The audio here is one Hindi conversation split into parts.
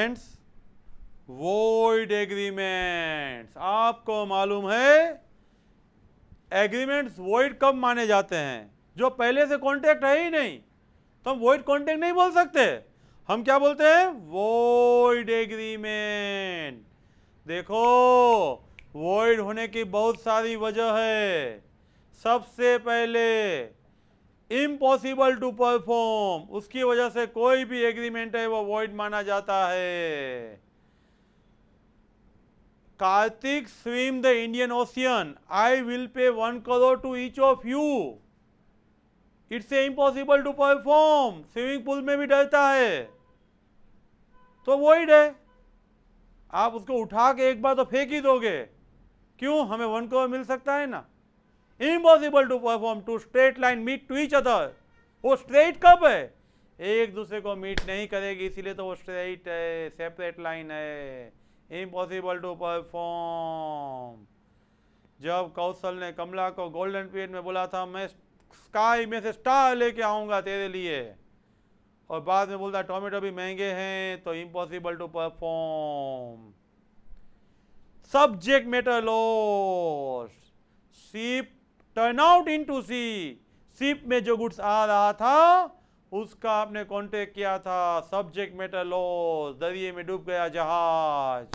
स्टूडेंट्स, वॉइड एग्रीमेंट्स, आपको मालूम है एग्रीमेंट्स वॉइड कब माने जाते हैं? जो पहले से कॉन्ट्रैक्ट है ही नहीं तो हम वॉइड कॉन्ट्रैक्ट नहीं बोल सकते। हम क्या बोलते हैं? Void agreement. देखो, वॉइड होने की बहुत सारी वजह है। सबसे पहले इम्पॉसिबल टू परफॉर्म, उसकी वजह से कोई भी एग्रीमेंट है वो वॉइड माना जाता है। Kartik swim the Indian ocean, I will pay 1 crore to each of you, it's impossible to perform. Swimming pool में भी डरता है तो वॉइड है। आप उसको उठा के एक बार तो फेंक ही दोगे, क्यों? हमें 1 करोड़ मिल सकता है ना। Impossible to perform two straight line meet to each other, वो स्ट्रेट कब है? एक दूसरे को मीट नहीं करेगी, इसीलिए तो वो स्ट्रेट है, सेपरेट लाइन है। Impossible to perform. जब कौशल ने कमला को गोल्डन पीरियड में बोला था मैं स्काई में से स्टार लेके आऊंगा तेरे लिए, और बाद में बोलता टोमेटो भी महंगे हैं, तो impossible to perform. Subject matter loss, ship turn out into sea, ship में जो गुड्स आ रहा था उसका आपने कॉन्ट्रैक्ट किया था, सब्जेक्ट मैटर लॉस। दरिए में डूब गया जहाज,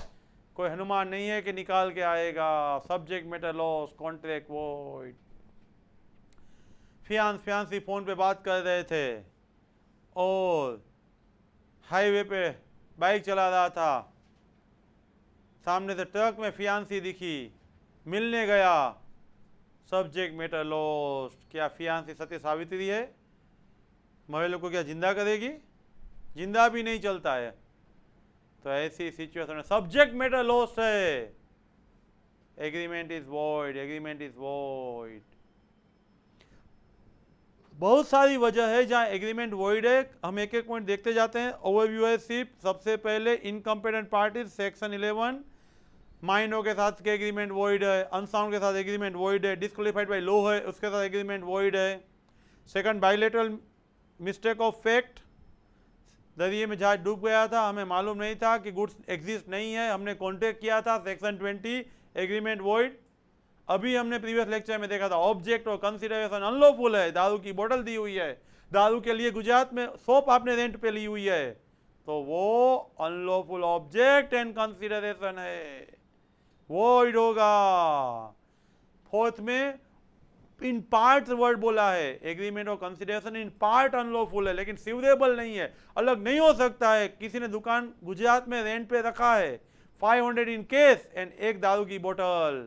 कोई अनुमान नहीं है कि निकाल के आएगा, subject matter loss, contract void. Fiancée phone पे बात कर रहे थे और हाईवे पे बाइक चला रहा था, सामने से ट्रक में फियांसी दिखी, मिलने गया, सब्जेक्ट मैटर लॉस्ट। क्या फियांसी सत्य सावित्री है? महिला को क्या जिंदा करेगी? जिंदा भी नहीं चलता है। तो ऐसी सिचुएशन में सब्जेक्ट मैटर लॉस्ट है, agreement is void, agreement is void. बहुत सारी वजह है जहां एग्रीमेंट वॉइड है। हम एक एक पॉइंट देखते जाते हैं। ओवरव्यू है सिर्फ। सबसे पहले इनकम्पिटेंट पार्टीज, सेक्शन 11, माइनों के साथ के एग्रीमेंट वॉइड है, अनसाउंड के साथ एग्रीमेंट वॉइड है, डिस्क्वालीफाइड बाय लॉ है उसके साथ एग्रीमेंट वॉइड है। Second, bilateral mistake of fact, दरिए में जहाज डूब गया था, हमें मालूम नहीं था कि गुड्स एग्जिस्ट नहीं है, हमने कॉन्ट्रैक्ट किया था, सेक्शन 20, एग्रीमेंट वॉइड। अभी हमने प्रीवियस लेक्चर में देखा था ऑब्जेक्ट और कंसिडरेशन अनलॉफुल है, दारू की बोतल दी हुई है, दारू के लिए गुजरात में सोप आपने रेंट पे ली हुई है, तो वो अनलॉफुल ऑब्जेक्ट एंड कंसिडरेशन है, वॉइड होगा। फोर्थ में इन पार्ट वर्ड बोला है, एग्रीमेंट और कंसिडरेशन इन पार्ट अनलॉफुल है, लेकिन सीवरेबल नहीं है, अलग नहीं हो सकता है। किसी ने दुकान गुजरात में रेंट पे रखा है, 500 इन केस एंड एक दारू की बोतल,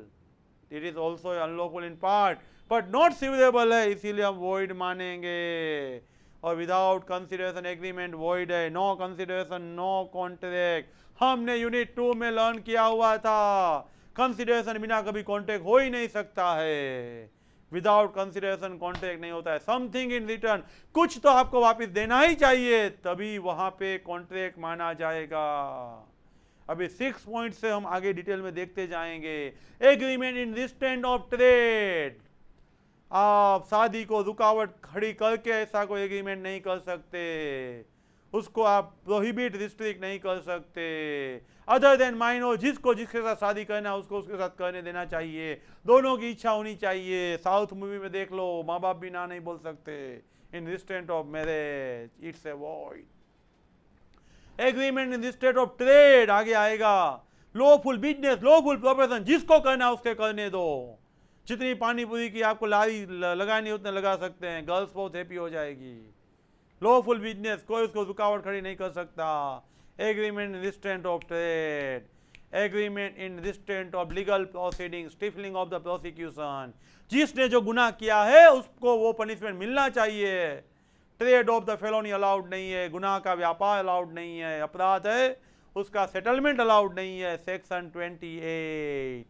it is also unlawful in part but not severable है, इसीलिए हम वॉइड मानेंगे। और विदाउट कंसिडरेशन एग्रीमेंट वॉइड है, नो कंसिडरेशन नो कॉन्ट्रैक्ट। हमने यूनिट 2 में लर्न किया हुआ था, कंसिडरेशन बिना कभी कॉन्ट्रैक्ट हो ही नहीं सकता है, विदाउट कंसिडरेशन कॉन्ट्रैक्ट नहीं होता है। समथिंग इन रिटर्न, कुछ तो आपको वापस देना ही चाहिए, तभी वहां पे कॉन्ट्रैक्ट माना जाएगा। अभी 6 पॉइंट से हम आगे डिटेल में देखते जाएंगे। Agreement in restraint of trade, आप शादी को रुकावट खड़ी करके ऐसा कोई एग्रीमेंट नहीं कर सकते, उसको आप प्रोहिबिट रिस्ट्रिक्ट नहीं कर सकते। अदर देन माइनो, जिसको जिसके साथ शादी करना है उसको उसके साथ करने देना चाहिए, दोनों की इच्छा होनी चाहिए। साउथ मूवी में देख लो, माँ बाप भी ना नहीं बोल सकते। In restraint of marriage, it's a void. Agreement in state of trade, आगे आएगा। लॉफुल बिजनेस, लॉफुल प्रोफेशन, जिसको करना है उसके करने दो। जितनी पानी पूरी की आपको लारी लगानी उतने लगा सकते हैं, गर्ल्स बहुत हैप्पी हो जाएगी। लॉफुल बिजनेस, कोई उसको रुकावट खड़ी नहीं कर सकता। Agreement in restraint of trade, agreement in restraint of legal proceeding, stifling of the prosecution, जिसने जो गुनाह किया है उसको वो पनिशमेंट मिलना चाहिए। Trade off the felony allowed नहीं है, गुनाह का व्यापार अलाउड नहीं है, अपराध है उसका सेटलमेंट अलाउड नहीं है। Section 28,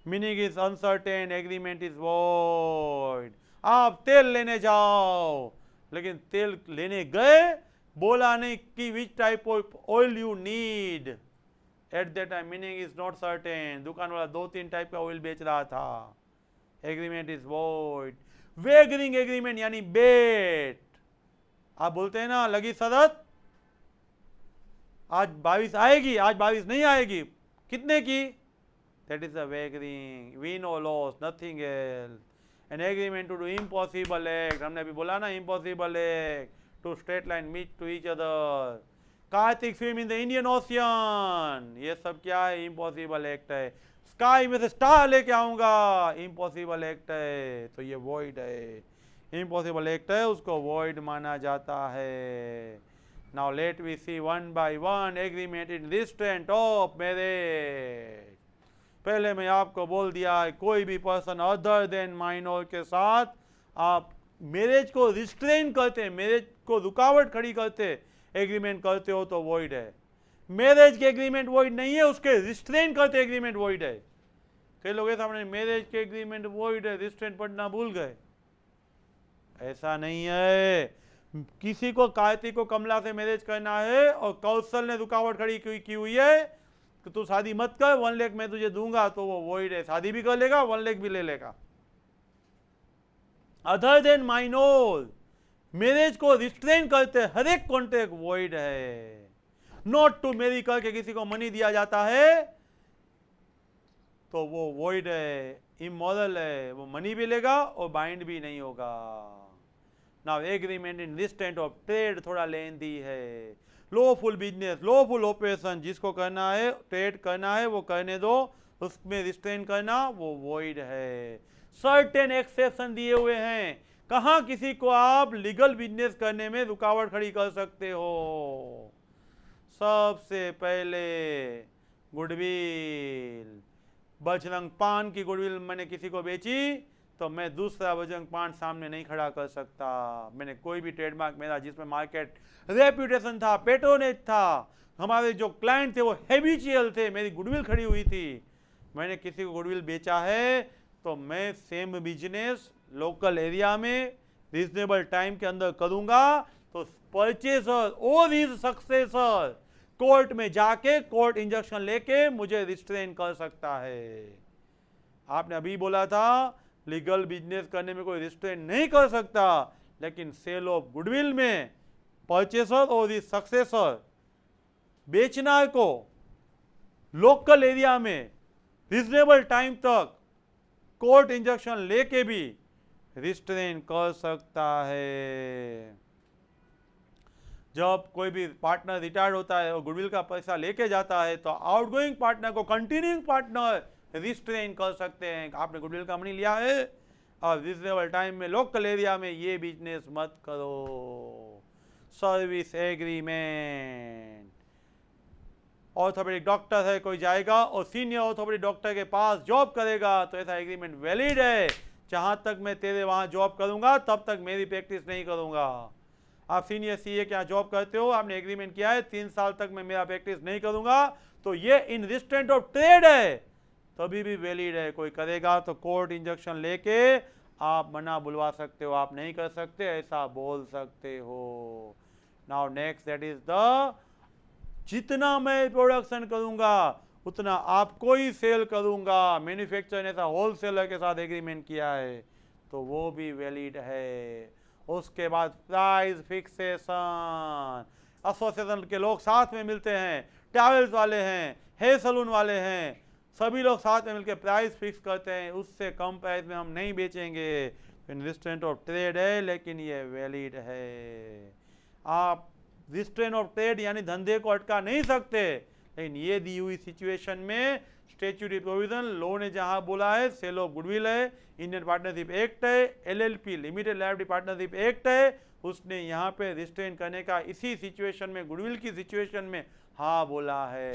meaning is uncertain, agreement is void. आप तेल लेने जाओ, लेकिन तेल लेने गए, बोला नहीं कि which type of oil you need, at that time meaning is not certain. दुकान वाला 2-3 टाइप का ऑयल बेच रहा था, एग्रीमेंट इज वॉइड। वेगरिंग एग्रीमेंट यानी बेट, आप बोलते हैं ना लगी शरत, आज बारिश आएगी, आज बारिश नहीं आएगी, कितने की? That is a wagering, win और loss, nothing else. An agreement to do impossible act, हमने अभी बोला ना impossible act, two straight line meet to each other. Kartik swim in the Indian ocean, ये सब क्या है? इम्पॉसिबल एक्ट है। स्काई में से स्टार लेके आऊंगा, इम्पॉसिबल एक्ट है, तो ये वॉइड है। इम्पॉसिबल एक्ट है, उसको वॉइड माना जाता है। Now let we see one by one agreement in restraint of marriage. पहले मैं आपको बोल दिया है, कोई भी पर्सन अदर देन माइनर के साथ आप मैरिज को रिस्ट्रेन करते, मैरिज को रुकावट खड़ी करते एग्रीमेंट करते हो तो वॉइड है। मैरिज के एग्रीमेंट वॉइड नहीं है, उसके रिस्ट्रेन करते एग्रीमेंट वॉइड है। कई लोग ऐसा मैंने मैरिज के एग्रीमेंट वॉइड है, रिस्ट्रेन पढ़ना भूल गए, ऐसा नहीं है। किसी को कार्तिक को कमला से मैरिज करना है और कौशल ने रुकावट खड़ी की हुई है कि तू शादी मत कर, 1 लाख मैं तुझे दूंगा, तो वो वॉइड है, शादी भी कर लेगा, 1 लाख भी ले लेगा। अदर देन माइनर, मैरिज को रिस्ट्रेन करते हर एक कॉन्ट्रैक्ट वॉइड है। नॉट टू मैरी करके किसी को मनी दिया जाता है तो वो वॉइड है, इमोरल है, वो मनी भी लेगा और बाइंड भी नहीं होगा। Now agreement in restraint of trade थोड़ा लेंदी है। लॉफुल बिजनेस, लॉफुल ऑपरेशन, जिसको करना है, ट्रेड करना है वो करने दो, उसमें रिस्ट्रेन करना वो वॉइड है। सर्टेन एक्सेप्शन दिए हुए हैं, कहाँ किसी को आप लीगल बिजनेस करने में रुकावट खड़ी कर सकते हो। सबसे पहले गुडविल, बजरंग पान की गुडविल मैंने किसी को बेची तो मैं दूसरा बजरंग पान सामने नहीं खड़ा कर सकता। मैंने कोई भी ट्रेडमार्क मेरा जिसमें मार्केट रेप्यूटेशन था, पेट्रोनेज था, हमारे जो क्लाइंट थे वो हैबिचुअल थे, मेरी गुडविल खड़ी हुई थी, मैंने किसी को गुडविल बेचा है तो मैं सेम बिजनेस लोकल एरिया में रीजनेबल टाइम के अंदर करूंगा तो परचेसर और हिज सक्सेसर कोर्ट में जाके कोर्ट इंजंक्शन लेके मुझे रिस्ट्रेन कर सकता है। आपने अभी बोला था लीगल बिजनेस करने में कोई रिस्ट्रेन नहीं कर सकता, लेकिन सेल ऑफ गुडविल में परचेसर और हिज सक्सेसर बेचनार को लोकल एरिया में रीजनेबल टाइम तक कोर्ट इंजंक्शन लेके भी रिस्ट्रेन कर सकता है। जब कोई भी पार्टनर रिटायर्ड होता है और गुडविल का पैसा लेके जाता है तो आउटगोइंग पार्टनर को कंटिन्यूइंग पार्टनर रिस्ट्रेन कर सकते हैं। आपने गुडविल का मनी लिया है और रिजनेबल टाइम में लोकल एरिया में ये बिजनेस मत करो। सर्विस एग्रीमेंट, ऑर्थोपेडिक डॉक्टर है, कोई जाएगा और सीनियर ऑर्थोपेडिक डॉक्टर के पास जॉब करेगा तो ऐसा एग्रीमेंट वैलिड है, जहां तक मैं तेरे वहां जॉब करूंगा तब तक मेरी प्रैक्टिस नहीं करूंगा। आप सीनियर सीए के यहाँ जॉब करते हो, आपने एग्रीमेंट किया है 3 साल तक मैं मेरा प्रैक्टिस नहीं करूंगा, तो ये इन रिस्ट्रेंट ऑफ ट्रेड है, तभी भी वैलिड है। कोई करेगा तो कोर्ट इंजंक्शन लेके आप मना बुलवा सकते हो, आप नहीं कर सकते ऐसा बोल सकते हो। Now next that is the, जितना मैं प्रोडक्शन करूंगा उतना आपको ही सेल करूंगा। मैन्युफैक्चरर ने ऐसा होलसेलर के साथ एग्रीमेंट किया है तो वो भी वैलिड है। उसके बाद प्राइस फिक्सेशन, एसोसिएशन के लोग साथ में मिलते हैं, ट्रैवल्स वाले हैं, हेयर सलून वाले हैं, सभी लोग साथ में मिलकर प्राइस फिक्स करते हैं, उससे कम प्राइस में हम नहीं बेचेंगे। रिस्ट्रेंट ऑफ ट्रेड है लेकिन ये वैलिड है। आप रिस्ट्रेंट ऑफ ट्रेड यानी धंधे को अटका नहीं सकते, लेकिन ये दी हुई सिचुएशन में स्टैट्यूटरी प्रोविजन लॉ ने जहां बोला है, सेल ऑफ गुडविल है, इंडियन पार्टनरशिप एक्ट है, LLP limited liability partnership act है, उसने यहाँ पे रिस्ट्रेन करने का इसी सिचुएशन में, गुडविल की सिचुएशन में हाँ बोला है।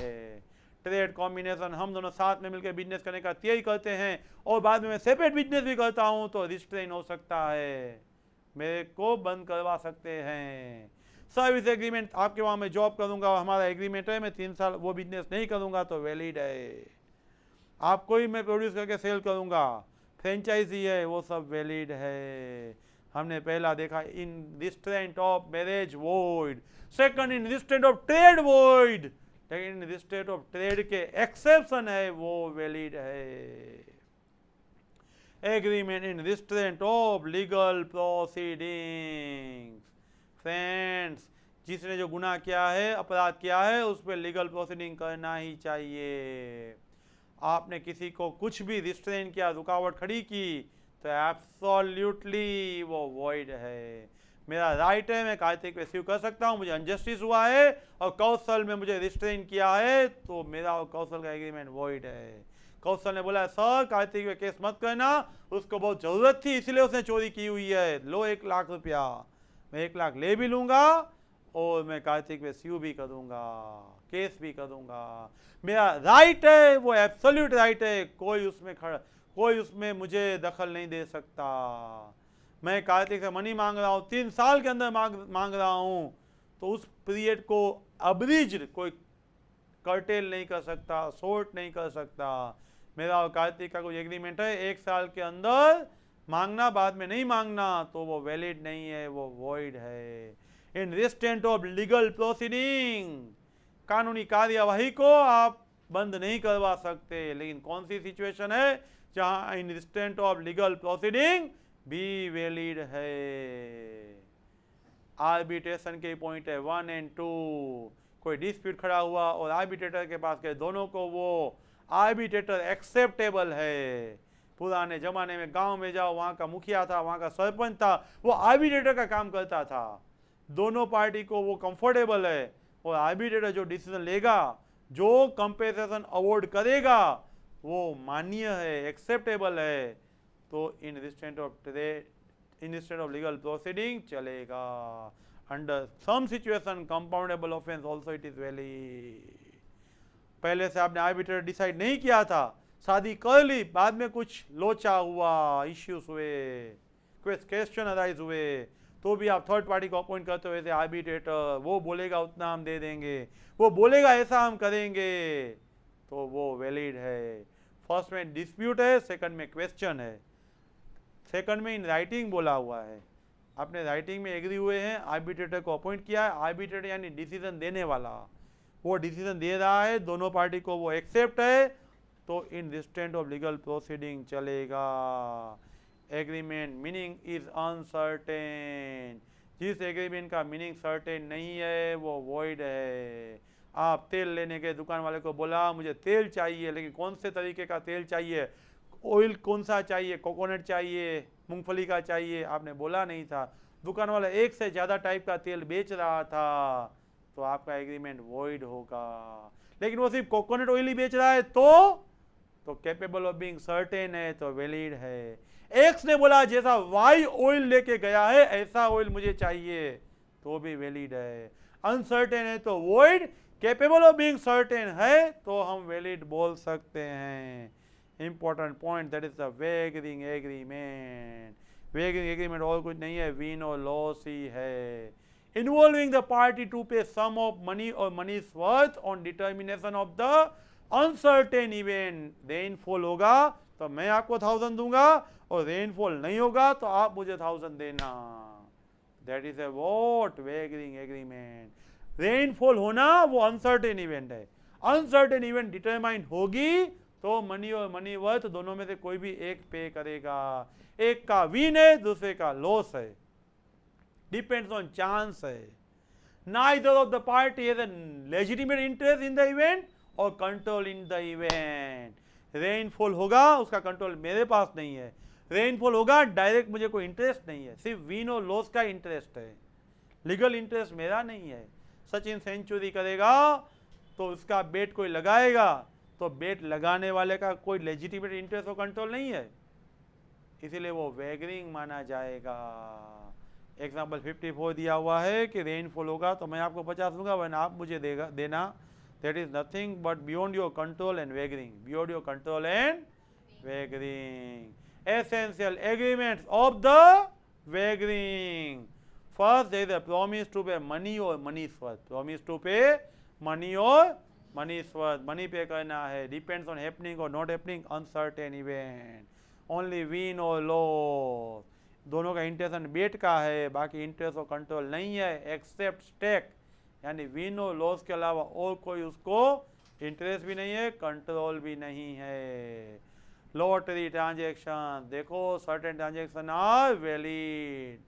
ट्रेड कॉम्बिनेशन, हम दोनों साथ में मिलकर बिजनेस करने का तय करते हैं और बाद में मैं सेपरेट बिजनेस भी करता हूं तो रिस्ट्रेन हो सकता है, मेरे को बंद करवा सकते हैं। सर्विस एग्रीमेंट, आपके वहां मैं जॉब करूंगा, हमारा एग्रीमेंट है, मैं 3 साल वो बिजनेस नहीं करूंगा तो वैलिड है। आपको ही मैं प्रोड्यूस करके सेल करूंगा, फ्रेंचाइजी है, वो सब वैलिड है। हमने पहला देखा in restraint of marriage void, second in restraint of trade void, लेकिन रिस्ट्रेंट ऑफ ट्रेड के एक्सेप्शन है वो वैलिड है। Agreement in restraint of legal proceedings, friends जिसने जो गुनाह किया है, अपराध किया है, उस पर लीगल प्रोसीडिंग करना ही चाहिए। आपने किसी को कुछ भी रिस्ट्रेन किया, रुकावट खड़ी की, तो एब्सोल्युटली वो वॉइड है। मेरा राइट है, मैं कार्तिक पे स्यू कर सकता हूँ, मुझे अनजस्टिस हुआ है और कौशल में मुझे रिस्ट्रेन किया है, तो मेरा और कौशल का एग्रीमेंट वॉइड है। कौशल ने बोला सर कार्तिक पे केस मत करना, उसको बहुत जरूरत थी इसलिए उसने चोरी की हुई है, लो 1 लाख रुपया। मैं 1 लाख ले भी लूंगा और मैं कार्तिक पे स्यू भी करूंगा, केस भी करूंगा। मेरा राइट है, वो एब्सोल्यूट राइट है, कोई उसमें मुझे दखल नहीं दे सकता। मैं कार्तिक से मनी मांग रहा हूँ, 3 साल के अंदर मांग रहा हूँ, तो उस पीरियड को अब्रिज कोई कर्टेल नहीं कर सकता, शॉर्ट नहीं कर सकता। मेरा और कार्तिक का कोई एग्रीमेंट है, 1 साल के अंदर मांगना, बाद में नहीं मांगना, तो वो वैलिड नहीं है, वो वॉइड है। इन रिस्ट्रेंट ऑफ लीगल प्रोसीडिंग, कानूनी कार्यवाही को आप बंद नहीं करवा सकते, लेकिन कौन सी सिचुएशन है जहां इन रिस्ट्रेंट ऑफ लीगल प्रोसीडिंग भी वैलिड है। आर्बिट्रेशन के पॉइंट है 1 और 2। कोई डिस्प्यूट खड़ा हुआ और आर्बिट्रेटर के पास गए, दोनों को वो आर्बिट्रेटर एक्सेप्टेबल है। पुराने जमाने में गांव में जाओ, वहां का मुखिया था, वहां का सरपंच था, वो आर्बिट्रेटर का काम करता था। दोनों पार्टी को वो कंफर्टेबल है और आर्बिट्रेटर जो डिसीजन लेगा, जो कंपेंसेशन अवॉर्ड करेगा, वो मान्य है, एक्सेप्टेबल है, तो in restraint of legal proceeding चलेगा। Under some situation compoundable offence also it is valid. पहले से आपने आर्बिट्रेटर डिसाइड नहीं किया था, शादी कर ली, बाद में कुछ लोचा हुआ, इश्यूज हुए, क्वेश्चन अराइज हुए, तो भी आप थर्ड पार्टी को अपॉइंट करते हो ऐसे आर्बिट्रेटर, वो बोलेगा उतना हम दे देंगे, वो बोलेगा ऐसा हम करेंगे, तो वो वैलिड है। फर्स्ट में डिस्प्यूट है, सेकंड में क्वेश्चन है, सेकंड में इन राइटिंग बोला हुआ है, आपने राइटिंग में एग्री हुए हैं, आर्बिट्रेटर को अपॉइंट किया है, आर्बिट्रेटर यानी डिसीजन देने वाला, वो डिसीजन दे रहा है, दोनों पार्टी को वो एक्सेप्ट है, तो in restraint of legal proceeding चलेगा। एग्रीमेंट मीनिंग इज अनसर्टेन, जिस एग्रीमेंट का मीनिंग सर्टेन नहीं है वो वॉइड है। आप तेल लेने के दुकान वाले को बोला मुझे तेल चाहिए, लेकिन कौन से तरीके का तेल चाहिए, ऑयल कौन सा चाहिए, कोकोनट चाहिए, मूंगफली का चाहिए, आपने बोला नहीं था, दुकान वाला एक से ज़्यादा टाइप का तेल बेच रहा था, तो आपका एग्रीमेंट वॉइड होगा। लेकिन वो सिर्फ कोकोनट ऑयल ही बेच रहा है तो कैपेबल ऑफ बीइंग सर्टेन है, तो वैलिड है। एक्स ने बोला जैसा वाई ऑयल लेके गया है ऐसा ऑयल मुझे चाहिए, तो भी वैलिड है। अनसर्टेन है तो void, capable of being certain है तो हम वैलिड बोल सकते हैं। Important point, that is the wagering agreement. Wagering agreement और कुछ नहीं है, विन और लॉस ही है। इन्वॉल्विंग द पार्टी टू पे सम ऑफ मनी और money worth on determination of the uncertain event. Rainfall होगा तो मैं आपको 1000 दूंगा और रेनफॉल नहीं होगा तो आप मुझे 1000 देना। That is a what wagering agreement. Rainfall होना वो अनसर्टेन इवेंट है, अनसर्टेन इवेंट डिटरमाइन होगी तो मनी और मनी वर्थ दोनों में से कोई भी एक पे करेगा। एक का विन है, दूसरे का लॉस है, डिपेंड्स ऑन चांस है। Neither of the party has a legitimate interest in the event और control in the event. Rainfall होगा उसका कंट्रोल मेरे पास नहीं है, रेनफॉल होगा डायरेक्ट मुझे कोई इंटरेस्ट नहीं है, सिर्फ विन और लॉस का इंटरेस्ट है, लीगल इंटरेस्ट मेरा नहीं है। सचिन सेंचुरी करेगा तो उसका बेट कोई लगाएगा, तो बेट लगाने वाले का कोई लेजिटिमेट इंटरेस्ट और कंट्रोल नहीं है, इसीलिए वो वेगरिंग माना जाएगा। एग्जाम्पल 54 दिया हुआ है कि रेनफॉल होगा तो मैं आपको 50 दूंगा, वरना आप मुझे देना। That is nothing but beyond your control and wagering, beyond your control and wagering. Essential agreements of the wagering. First there is a promise to pay money और money worth, promise to pay money और मनी वर्थ, मनी पे करना है, डिपेंड्स ऑन हैपनिंग और not happening, uncertain event, only win और लॉस। दोनों का इंटेंशन बेट का है, बाकी इंटरेस्ट और कंट्रोल नहीं है, एक्सेप्ट स्टेक, यानी विन और लॉस के अलावा और कोई उसको इंटरेस्ट भी नहीं है, कंट्रोल भी नहीं है। लॉटरी ट्रांजैक्शन देखो, certain transaction are valid.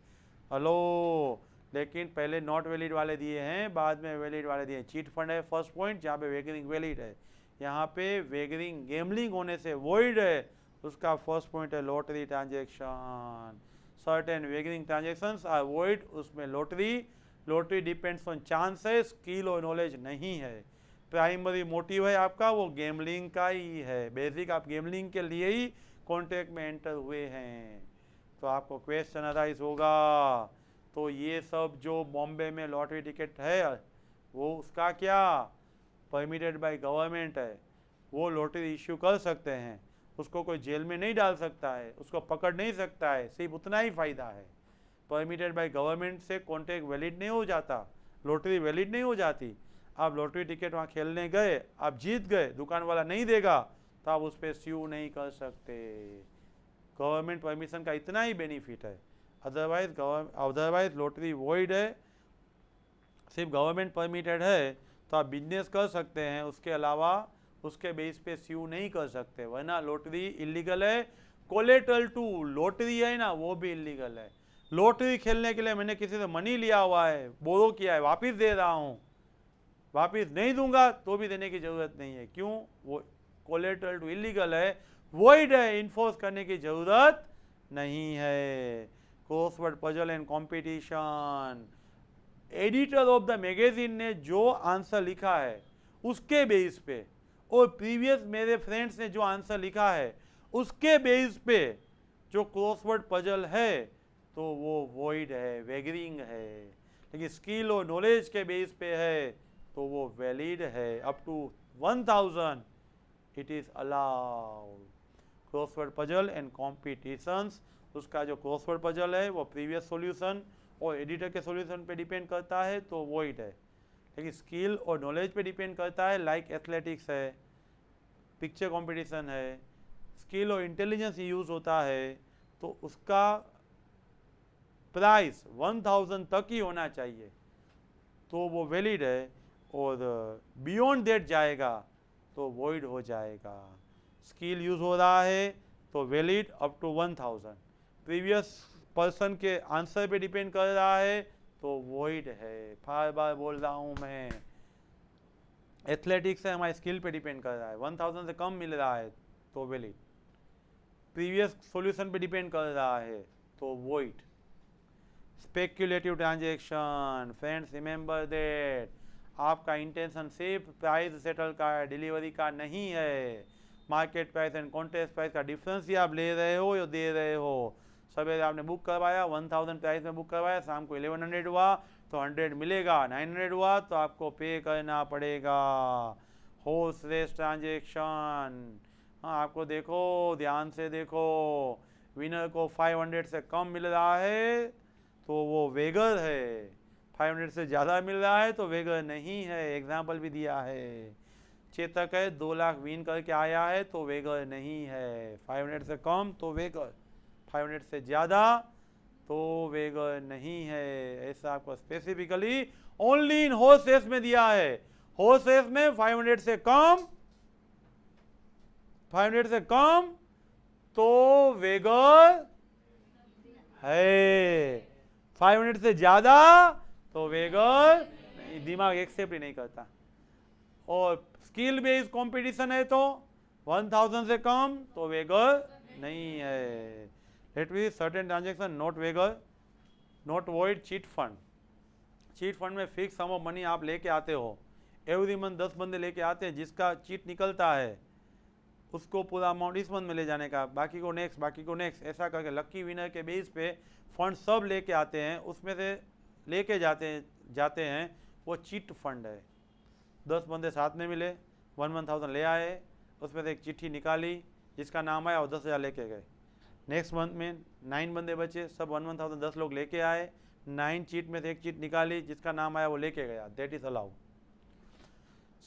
Hello, लेकिन पहले नॉट वैलिड वाले दिए हैं, बाद में वैलिड वाले दिए हैं। चीट फंड है फर्स्ट पॉइंट, जहाँ पे वेगरिंग वैलिड है। यहाँ पे वेगरिंग गेमलिंग होने से वॉइड है, उसका फर्स्ट पॉइंट है lottery transaction. Certain wagering transactions are void, उसमें लॉटरी डिपेंड्स ऑन चांस है, स्किल और नॉलेज नहीं है। प्राइमरी मोटिव है आपका वो गेमलिंग का ही है, बेसिक आप गेमलिंग के लिए ही कॉन्ट्रैक्ट में एंटर हुए हैं। तो आपको क्वेश्चन अराइज होगा, तो ये सब जो बॉम्बे में लॉटरी टिकट है वो उसका क्या परमिटेड बाय गवर्नमेंट है, वो लॉटरी इश्यू कर सकते हैं, उसको कोई जेल में नहीं डाल सकता है, उसको पकड़ नहीं सकता है, सिर्फ उतना ही फ़ायदा है। परमिटेड बाय गवर्नमेंट से कॉन्ट्रैक्ट वैलिड नहीं हो जाता, लॉटरी वैलिड नहीं हो जाती। आप लॉटरी टिकट वहाँ खेलने गए, आप जीत गए, दुकान वाला नहीं देगा तो आप उस पर स्यू नहीं कर सकते। गवर्नमेंट परमिशन का इतना ही बेनिफिट है, अदरवाइज लॉटरी वॉइड है, सिर्फ गवर्नमेंट परमिटेड है तो आप बिजनेस कर सकते हैं, उसके अलावा उसके बेस पे स्यू नहीं कर सकते, वरना लॉटरी इलीगल है। कोलेटरल टू लॉटरी है ना, वो भी इलीगल है। लॉटरी खेलने के लिए मैंने किसी से मनी लिया हुआ है, बोरो किया है, वापस दे रहा हूँ, वापस नहीं दूंगा तो भी देने की जरूरत नहीं है। क्यों? वो कोलेटरल टू इलीगल है, वॉइड है, इन्फोर्स करने की जरूरत नहीं है। Crossword puzzle and competition, editor of the magazine ने जो आंसर लिखा है उसके बेस पे, और प्रीवियस मेरे फ्रेंड्स ने जो आंसर लिखा है उसके बेस पे जो क्रॉसवर्ड पजल है तो वो वॉइड है, वेगरिंग है। लेकिन स्किल और नॉलेज के बेस पे है तो वो वैलिड है। Up to 1000 it is allowed. Crossword puzzle and competitions, उसका जो क्रॉसवर्ड पजल है वो प्रीवियस सॉल्यूशन और एडिटर के सॉल्यूशन पे डिपेंड करता है तो वॉइड है। लेकिन स्किल और नॉलेज पे डिपेंड करता है, लाइक एथलेटिक्स है, पिक्चर कंपटीशन है, स्किल और इंटेलिजेंस यूज होता है तो उसका प्राइस 1000 तक ही होना चाहिए तो वो वैलिड है, और बियॉन्ड दैट जाएगा तो वॉइड हो जाएगा। स्किल यूज हो रहा है तो valid up to 1000, previous person के आंसर पे डिपेंड कर रहा है तो वॉइड है। बार बार बोल रहा हूँ मैं, एथलेटिक्स है हमारे स्किल पे डिपेंड कर रहा है, 1000 से कम मिल रहा है तो वैलिड, प्रीवियस सॉल्यूशन पे डिपेंड कर रहा है तो void. Speculative transaction, friends remember that, आपका इंटेंशन सिर्फ प्राइस सेटल का है, डिलीवरी का नहीं है। Market price and contest price का डिफरेंस ही आप ले रहे हो या दे रहे हो। सवेरे आपने बुक करवाया 1000 प्राइस में बुक करवाया, शाम को 1100 हुआ तो 100 मिलेगा, 900 हुआ तो आपको पे करना पड़ेगा। हॉर्स रेस ट्रांजेक्शन, हाँ आपको देखो, ध्यान से देखो, विनर को 500 से कम मिल रहा है तो वो वेगर है, 500 से ज़्यादा मिल रहा है तो वेगर नहीं है। एग्जाम्पल भी दिया है, चेतक है 2 लाख विन करके आया है तो वेगर नहीं है, 500 से कम तो वेगर, 500 से ज़्यादा तो वेगर नहीं है। ऐसा आपको specifically only in horse race में दिया है। हॉर्स रेस में 500 से कम, 500 से कम तो वेगर है, 500 से ज्यादा तो वेगर दिमाग एक्सेप्ट ही नहीं करता। और स्किल बेस्ड कंपटीशन है तो 1000 से कम तो वेगर नहीं है। Let me certain transaction not wager, not void. Chit fund, chit fund में फिक्स सम ऑफ मनी आप लेके आते हो, एवरी मंथ 10 बंदे लेके आते हैं, जिसका चीट निकलता है उसको पूरा अमाउंट इस मंथ में ले जाने का, बाकी को नेक्स्ट, बाकी को नेक्स्ट, ऐसा करके लकी विनर के बेस पे फंड सब लेके आते हैं, उसमें से लेके जाते हैं वो चीट फंड है। 10 बंदे साथ में मिले, 1000 ले आए, उसमें से एक चिट्ठी निकाली जिसका नाम आया और 10,000 लेके गए। नेक्स्ट मंथ में 9 बंदे बचे, सब 1000 10 लोग लेके आए, 9 चीट में से एक चीट निकाली जिसका नाम आया वो लेके गया, that is allowed.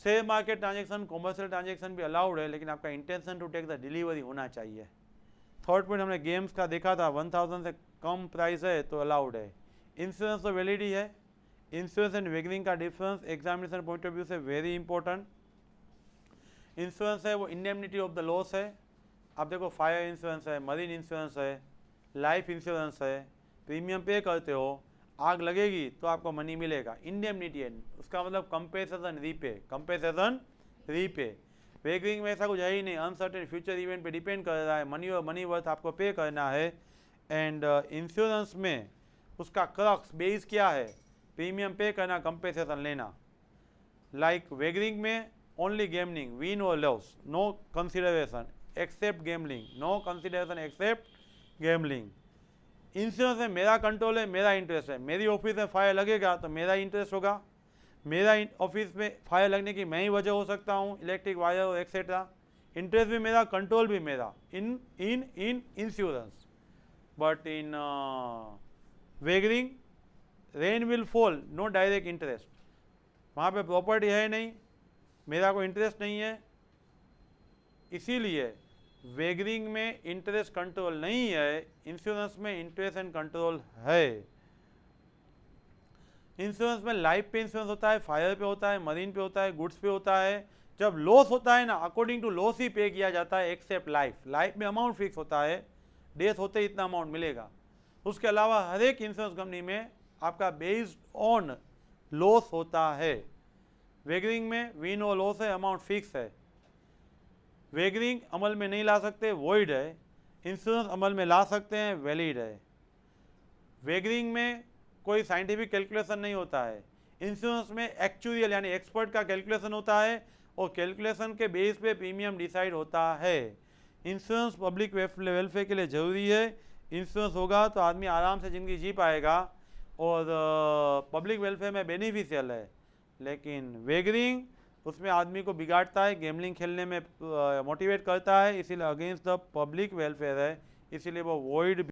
Share market transaction, commercial transaction भी अलाउड है, लेकिन आपका intention to take the delivery होना चाहिए। थर्ड पॉइंट हमने गेम्स का देखा था, 1000 से कम प्राइस है तो अलाउड है। इंश्योरेंस तो वैलिडी है। इंश्योरेंस एंड वेगरिंग का difference examination point of view से वेरी इंपॉर्टेंट। इंश्योरेंस है वो इंडेमनिटी ऑफ द लॉस है। आप देखो फायर इंश्योरेंस है, मरीन इंश्योरेंस है, लाइफ इंश्योरेंस है, प्रीमियम पे करते हो, आग लगेगी तो आपको मनी मिलेगा। इंडेमनिटी है, उसका मतलब कंपेंसेशन रीपे, कंपेंसेशन रीपे। वेगरिंग में ऐसा कुछ है ही नहीं, अनसर्टेन फ्यूचर इवेंट पे डिपेंड कर रहा है, मनी और मनी वर्थ आपको पे करना है। एंड इंश्योरेंस में उसका क्रक्स बेस क्या है, प्रीमियम पे करना, कंपेंसेशन लेना। लाइक वेगरिंग में ओनली गैम्बलिंग, विन और loss, no consideration except gambling, no consideration except gambling. Insurance में मेरा कंट्रोल है, मेरा इंटरेस्ट है, मेरी ऑफिस में फायर लगेगा तो मेरा इंटरेस्ट होगा, मेरा ऑफिस में फायर लगने की मैं ही वजह हो सकता हूँ, इलेक्ट्रिक वायर और एक्सेट्रा। इंटरेस्ट भी मेरा, कंट्रोल भी मेरा in in in insurance. But in wagering rain will fall, no direct interest, वहाँ पे प्रॉपर्टी है नहीं, मेरा कोई इंटरेस्ट नहीं है, इसीलिए वेगरिंग में इंटरेस्ट कंट्रोल नहीं है, इंश्योरेंस में इंटरेस्ट एंड कंट्रोल है। इंश्योरेंस में लाइफ पे इंश्योरेंस होता है, फायर पे होता है, मरीन पे होता है, गुड्स पे होता है। जब लॉस होता है ना, अकॉर्डिंग टू लॉस ही पे किया जाता है एक्सेप्ट लाइफ। लाइफ में अमाउंट फिक्स होता है, डेथ होते ही इतना अमाउंट मिलेगा। उसके अलावा हर एक इंश्योरेंस कंपनी में आपका बेस्ड ऑन लॉस होता है। वेगरिंग में विन और लॉस है, अमाउंट फिक्स है। वेगरिंग अमल में नहीं ला सकते, वॉइड है। इंश्योरेंस अमल में ला सकते हैं, वैलिड है। वेगरिंग में कोई साइंटिफिक कैलकुलेशन नहीं होता है, इंश्योरेंस में एक्चुअल यानी एक्सपर्ट का कैलकुलेशन होता है और कैलकुलेशन के बेस पे प्रीमियम डिसाइड होता है। इंश्योरेंस पब्लिक वेलफेयर के लिए ज़रूरी है। इंश्योरेंस होगा तो आदमी आराम से ज़िंदगी जी पाएगा और पब्लिक वेलफेयर में बेनिफिशियल है। लेकिन वेगरिंग उसमें आदमी को बिगाड़ता है, गैम्बलिंग खेलने में मोटिवेट करता है, इसीलिए अगेंस्ट द पब्लिक वेलफेयर है, इसीलिए वो वॉइड